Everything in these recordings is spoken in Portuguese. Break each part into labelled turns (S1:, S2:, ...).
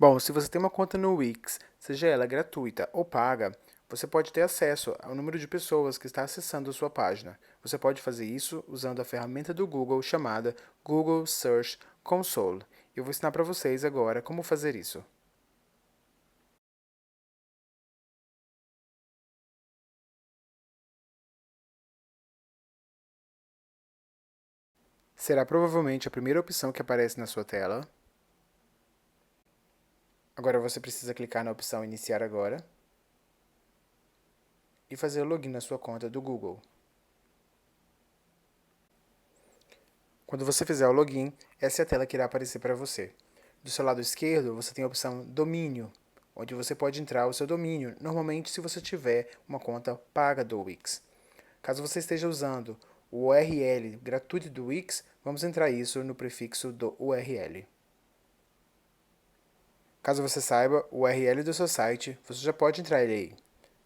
S1: Bom, se você tem uma conta no Wix, seja ela gratuita ou paga, você pode ter acesso ao número de pessoas que está acessando a sua página. Você pode fazer isso usando a ferramenta do Google chamada Google Search Console. Eu vou ensinar para vocês agora como fazer isso. Será provavelmente a primeira opção que aparece na sua tela. Agora você precisa clicar na opção Iniciar agora e fazer o login na sua conta do Google. Quando você fizer o login, essa é a tela que irá aparecer para você. Do seu lado esquerdo, você tem a opção Domínio, onde você pode entrar o seu domínio, normalmente se você tiver uma conta paga do Wix. Caso você esteja usando o URL gratuito do Wix, vamos entrar isso no prefixo do URL. Caso você saiba o URL do seu site, você já pode entrar ele aí.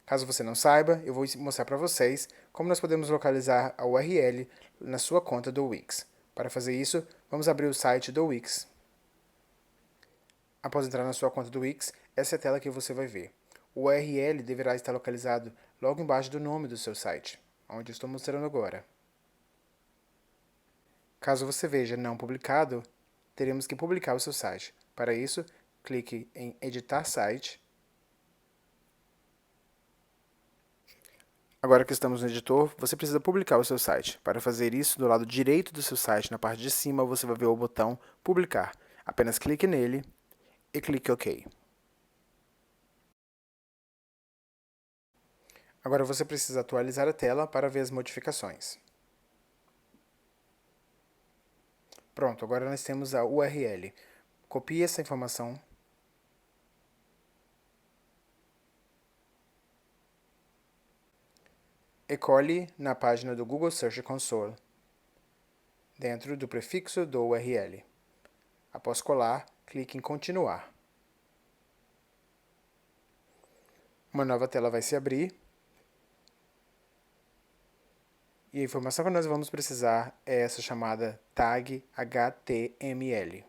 S1: Caso você não saiba, eu vou mostrar para vocês como nós podemos localizar a URL na sua conta do Wix. Para fazer isso, vamos abrir o site do Wix. Após entrar na sua conta do Wix, essa é a tela que você vai ver. O URL deverá estar localizado logo embaixo do nome do seu site, onde eu estou mostrando agora. Caso você veja não publicado, teremos que publicar o seu site. Para isso, clique em Editar Site. Agora que estamos no editor, você precisa publicar o seu site. Para fazer isso, do lado direito do seu site, na parte de cima, você vai ver o botão Publicar. Apenas clique nele e clique OK. Agora você precisa atualizar a tela para ver as modificações. Pronto, agora nós temos a URL. Copie essa informação e cole na página do Google Search Console, dentro do prefixo do URL. Após colar, clique em Continuar. Uma nova tela vai se abrir. E a informação que nós vamos precisar é essa chamada tag HTML.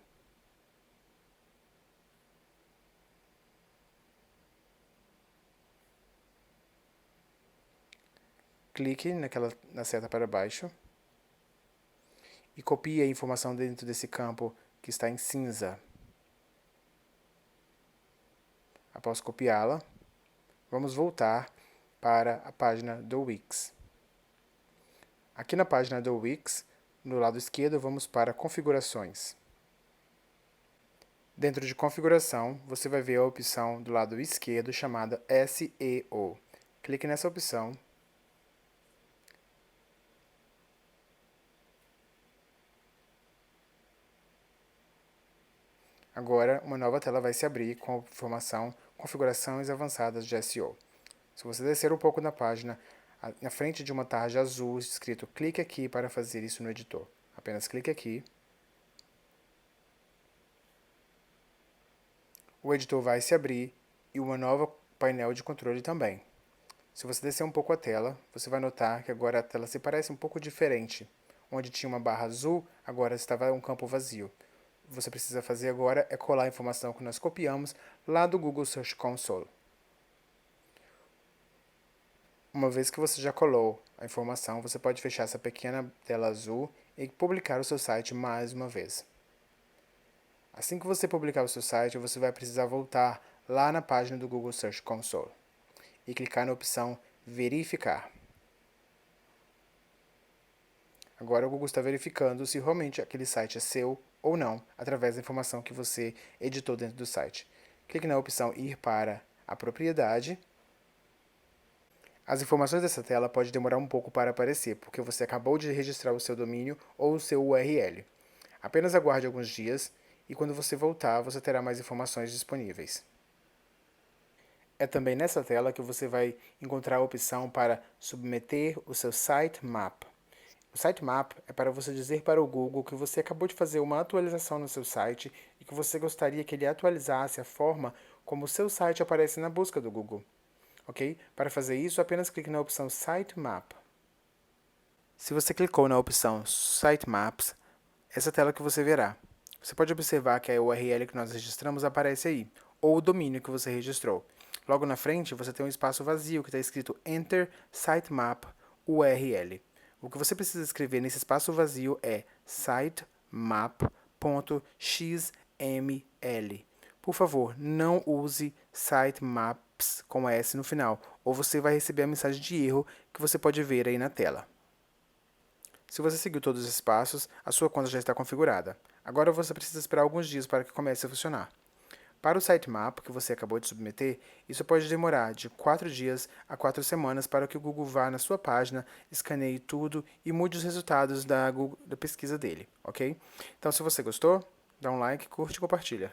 S1: Clique na seta para baixo e copie a informação dentro desse campo que está em cinza. Após copiá-la, vamos voltar para a página do Wix. Aqui na página do Wix, no lado esquerdo, vamos para Configurações. Dentro de Configuração, você vai ver a opção do lado esquerdo chamada SEO. Clique nessa opção. Agora, uma nova tela vai se abrir com a informação Configurações avançadas de SEO. Se você descer um pouco na página, na frente de uma tarja azul escrito clique aqui para fazer isso no editor. Apenas clique aqui. O editor vai se abrir e uma nova painel de controle também. Se você descer um pouco a tela, você vai notar que agora a tela se parece um pouco diferente. Onde tinha uma barra azul, agora estava um campo vazio. O que você precisa fazer agora é colar a informação que nós copiamos lá do Google Search Console. Uma vez que você já colou a informação, você pode fechar essa pequena tela azul e publicar o seu site mais uma vez. Assim que você publicar o seu site, você vai precisar voltar lá na página do Google Search Console e clicar na opção Verificar. Agora o Google está verificando se realmente aquele site é seu ou não, através da informação que você editou dentro do site. Clique na opção Ir para a propriedade. As informações dessa tela podem demorar um pouco para aparecer, porque você acabou de registrar o seu domínio ou o seu URL. Apenas aguarde alguns dias e quando você voltar, você terá mais informações disponíveis. É também nessa tela que você vai encontrar a opção para submeter o seu sitemap. O sitemap é para você dizer para o Google que você acabou de fazer uma atualização no seu site e que você gostaria que ele atualizasse a forma como o seu site aparece na busca do Google. Ok? Para fazer isso, apenas clique na opção Sitemap. Se você clicou na opção Sitemaps, essa tela que você verá. você pode observar que a URL que nós registramos aparece aí, ou o domínio que você registrou. Logo na frente, você tem um espaço vazio que está escrito Enter Sitemap URL. O que você precisa escrever nesse espaço vazio é sitemap.xml. Por favor, não use sitemaps com S no final, ou você vai receber a mensagem de erro que você pode ver aí na tela. Se você seguiu todos os passos, a sua conta já está configurada. Agora você precisa esperar alguns dias para que comece a funcionar. Para o sitemap que você acabou de submeter, isso pode demorar de 4 dias a 4 semanas para que o Google vá na sua página, escaneie tudo e mude os resultados da pesquisa dele, ok? Então, se você gostou, dá um like, curte e compartilha.